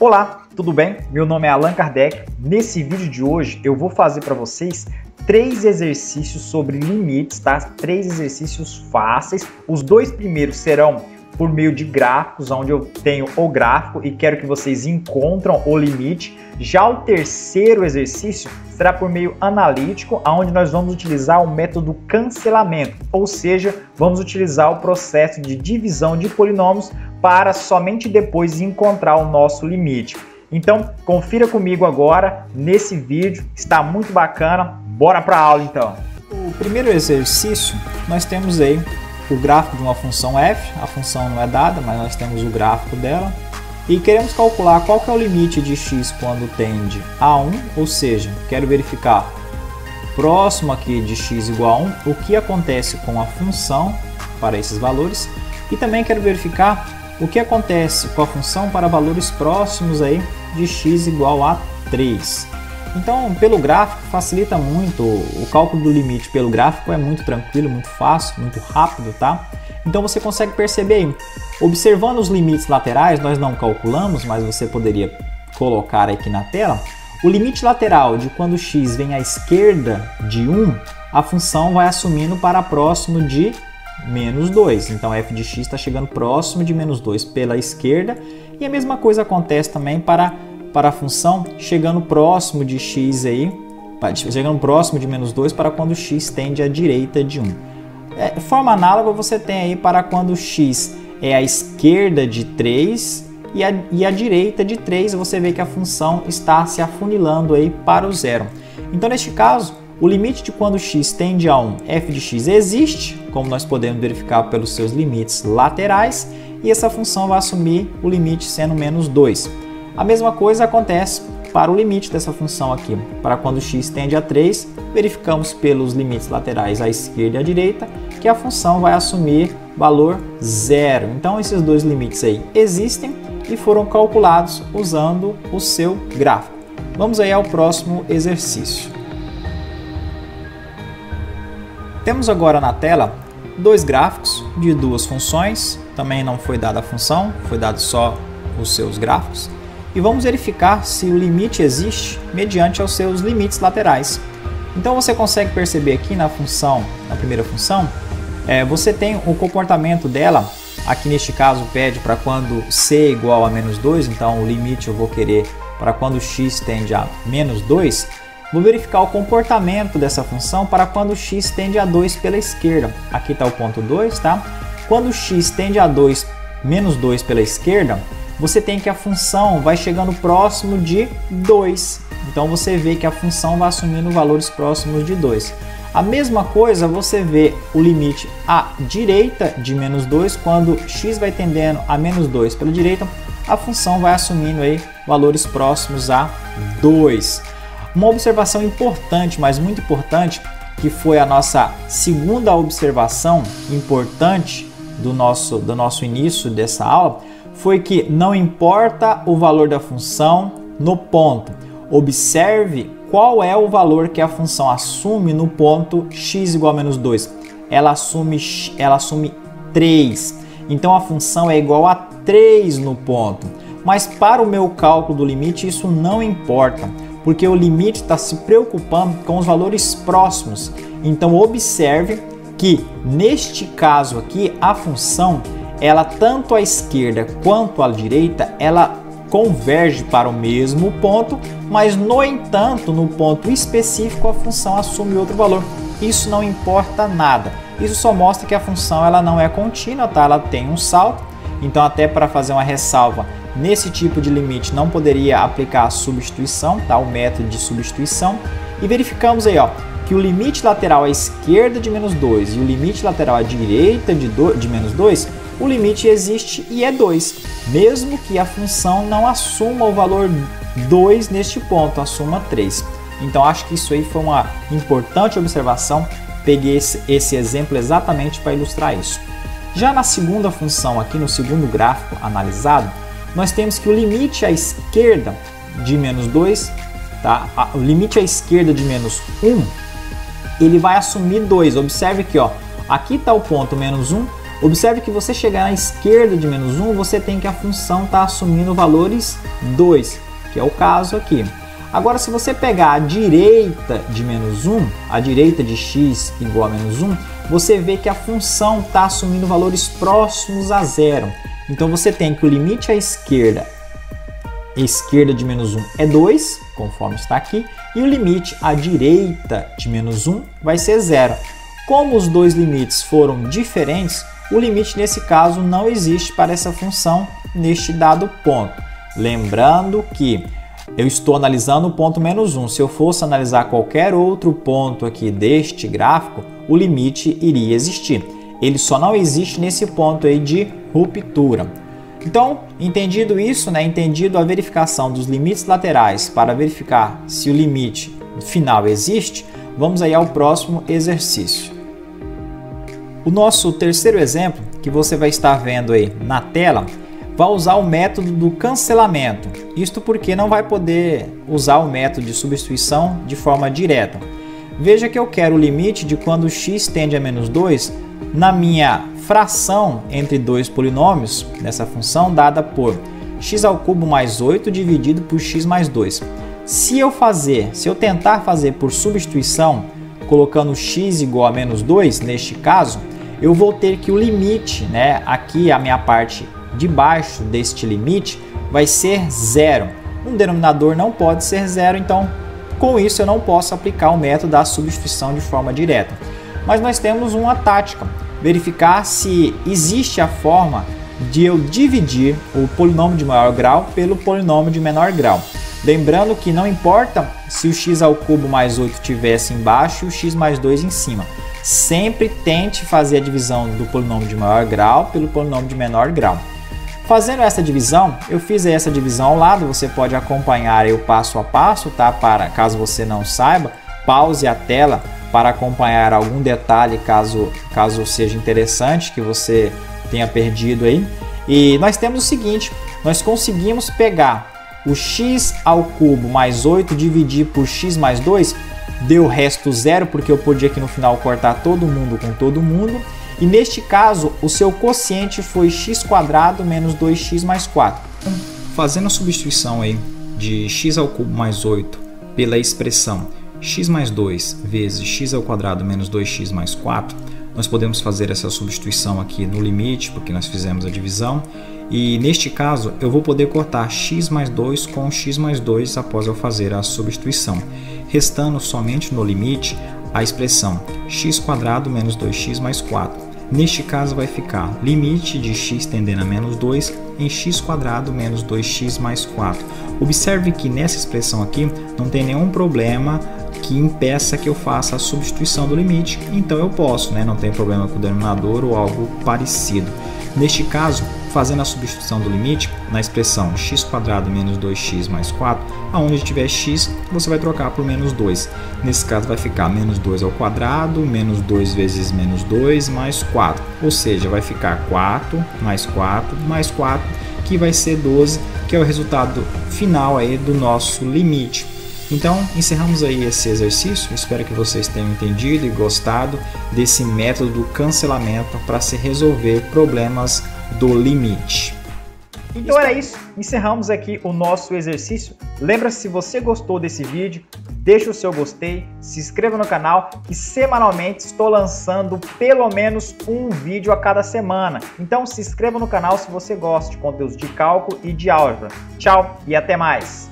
Olá, tudo bem? Meu nome é Allan Kardec. Nesse vídeo de hoje eu vou fazer para vocês 3 exercícios sobre limites, tá? 3 exercícios fáceis. Os 2 primeiros serão por meio de gráficos, onde eu tenho o gráfico e quero que vocês encontram o limite. Já o terceiro exercício será por meio analítico, onde nós vamos utilizar o método cancelamento, ou seja, vamos utilizar o processo de divisão de polinômios para somente depois encontrar o nosso limite. Então, confira comigo agora nesse vídeo, está muito bacana. Bora para a aula então. O primeiro exercício, nós temos aí o gráfico de uma função f, a função não é dada, mas nós temos o gráfico dela. E queremos calcular qual que é o limite de x quando tende a 1, ou seja, quero verificar próximo aqui de x igual a 1, o que acontece com a função para esses valores. E também quero verificar o que acontece com a função para valores próximos aí de x igual a 3. Então, pelo gráfico facilita muito, o cálculo do limite pelo gráfico é muito tranquilo, muito fácil, muito rápido, tá? Então você consegue perceber aí, observando os limites laterais, nós não calculamos, mas você poderia colocar aqui na tela, o limite lateral de quando x vem à esquerda de 1, a função vai assumindo para próximo de menos 2. Então f de x está chegando próximo de menos 2 pela esquerda, e a mesma coisa acontece também para a função chegando próximo de x aí, chegando próximo de menos 2 para quando x tende à direita de 1. Forma análoga você tem aí para quando x é à esquerda de 3 e à direita de 3, você vê que a função está se afunilando aí para o zero. Então, neste caso, o limite de quando x tende a 1, f de x existe, como nós podemos verificar pelos seus limites laterais, e essa função vai assumir o limite sendo menos 2. A mesma coisa acontece para o limite dessa função aqui. Para quando x tende a 3, verificamos pelos limites laterais à esquerda e à direita que a função vai assumir valor 0. Então esses dois limites aí existem e foram calculados usando o seu gráfico. Vamos aí ao próximo exercício. Temos agora na tela 2 gráficos de 2 funções. Também não foi dada a função, foi dado só os seus gráficos. E vamos verificar se o limite existe mediante aos seus limites laterais. Então você consegue perceber aqui na função, na primeira função, você tem o comportamento dela, aqui neste caso pede para quando c é igual a menos 2, então o limite eu vou querer para quando x tende a menos 2, vou verificar o comportamento dessa função para quando x tende a 2 pela esquerda. Aqui está o ponto 2, tá? Quando x tende a 2, menos 2 pela esquerda, você tem que a função vai chegando próximo de 2. Então você vê que a função vai assumindo valores próximos de 2. A mesma coisa você vê o limite à direita de menos 2, quando x vai tendendo a menos 2 pela direita, a função vai assumindo aí valores próximos a 2. Uma observação importante, mas muito importante, que foi a nossa segunda observação importante do nosso início dessa aula, foi que não importa o valor da função no ponto, observe qual é o valor que a função assume no ponto x igual a menos 2. Ela assume 3, então a função é igual a 3 no ponto. Mas para o meu cálculo do limite isso não importa, porque o limite está se preocupando com os valores próximos. Então observe que neste caso aqui a função, ela tanto à esquerda quanto à direita, ela converge para o mesmo ponto, mas no entanto, no ponto específico, a função assume outro valor. Isso não importa nada. Isso só mostra que a função ela não é contínua, tá? Ela tem um salto. Então, até para fazer uma ressalva, nesse tipo de limite não poderia aplicar a substituição, tá? O método de substituição. E verificamos aí, ó, que o limite lateral à esquerda de menos 2 e o limite lateral à direita de menos 2, o limite existe e é 2, mesmo que a função não assuma o valor 2 neste ponto, assuma 3. Então acho que isso aí foi uma importante observação, peguei esse exemplo exatamente para ilustrar isso. Já na segunda função, aqui no segundo gráfico analisado, nós temos que o limite à esquerda de menos 2, tá? O limite à esquerda de menos 1, ele vai assumir 2. Observe que ó, aqui está o ponto menos 1, Observe que você chegar na esquerda de menos 1, você tem que a função está assumindo valores 2, que é o caso aqui. Agora, se você pegar a direita de menos 1, a direita de x igual a menos 1, você vê que a função está assumindo valores próximos a zero. Então, você tem que o limite à esquerda de menos 1 é 2, conforme está aqui, e o limite à direita de menos 1 vai ser 0. Como os dois limites foram diferentes, o limite nesse caso não existe para essa função neste dado ponto. Lembrando que eu estou analisando o ponto menos 1. Se eu fosse analisar qualquer outro ponto aqui deste gráfico, o limite iria existir. Ele só não existe nesse ponto aí de ruptura. Então, entendido isso, entendido a verificação dos limites laterais para verificar se o limite final existe, vamos aí ao próximo exercício. O nosso terceiro exemplo, que você vai estar vendo aí na tela, vai usar o método do cancelamento. Isto porque não vai poder usar o método de substituição de forma direta. Veja que eu quero o limite de quando x tende a menos 2 na minha fração entre dois polinômios dessa função dada por x ao cubo mais 8 dividido por x mais 2. Se eu tentar fazer por substituição, colocando x igual a menos 2, neste caso, eu vou ter que o limite, aqui a minha parte de baixo deste limite, vai ser 0. Um denominador não pode ser 0, então com isso eu não posso aplicar o método da substituição de forma direta. Mas nós temos uma tática, verificar se existe a forma de eu dividir o polinômio de maior grau pelo polinômio de menor grau. Lembrando que não importa se o x ao cubo mais 8 estivesse embaixo e o x mais 2 em cima. Sempre tente fazer a divisão do polinômio de maior grau pelo polinômio de menor grau. Fazendo essa divisão, eu fiz essa divisão ao lado, você pode acompanhar o passo a passo, tá? Caso você não saiba, pause a tela para acompanhar algum detalhe, caso seja interessante, que você tenha perdido aí. E nós temos o seguinte, nós conseguimos pegar o x ao cubo mais 8, dividir por x mais 2, deu resto 0, porque eu podia aqui no final cortar todo mundo com todo mundo. E neste caso, o seu quociente foi x² menos 2x mais 4. Fazendo a substituição aí de x ao cubo mais 8 pela expressão x mais 2 vezes x² menos 2x mais 4, nós podemos fazer essa substituição aqui no limite, porque nós fizemos a divisão. E neste caso, eu vou poder cortar x mais 2 com x mais 2 após eu fazer a substituição, restando somente no limite a expressão x² menos 2x mais 4. Neste caso vai ficar limite de x tendendo a menos 2 em x² menos 2x mais 4. Observe que nessa expressão aqui não tem nenhum problema que impeça que eu faça a substituição do limite, então eu posso, não tem problema com o denominador ou algo parecido. Neste caso, fazendo a substituição do limite na expressão x² menos 2x mais 4, aonde tiver x, você vai trocar por menos 2. Nesse caso vai ficar menos 2 ao quadrado, menos 2 vezes menos 2, mais 4. Ou seja, vai ficar 4, mais 4, mais 4, que vai ser 12, que é o resultado final aí do nosso limite. Então, encerramos aí esse exercício. Espero que vocês tenham entendido e gostado desse método do cancelamento para se resolver problemas do limite. Então era isso, encerramos aqui o nosso exercício. Lembra-se, se você gostou desse vídeo, deixa o seu gostei, se inscreva no canal e semanalmente estou lançando pelo menos um vídeo a cada semana. Então se inscreva no canal se você gosta de conteúdos de cálculo e de álgebra. Tchau e até mais!